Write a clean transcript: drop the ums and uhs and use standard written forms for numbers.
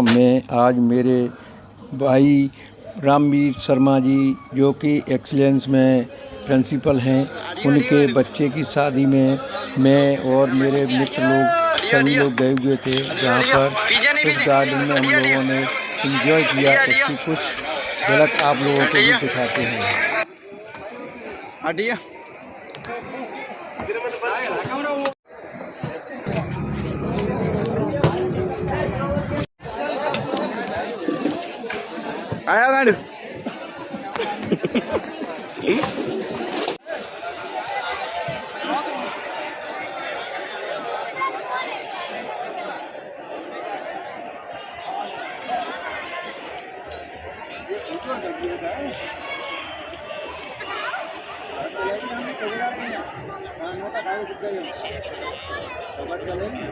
मैं आज मेरे भाई रामवीर शर्मा जी जो कि एक्सीलेंस में प्रिंसिपल हैं, उनके बच्चे की शादी में मैं और मेरे मित्र लोग सभी लोग गए हुए थे, जहाँ पर इस गार्डन में हम लोगों ने एंजॉय किया। इसकी कुछ झलक आप लोगों को भी दिखाते हैं। आया गाड़ी चले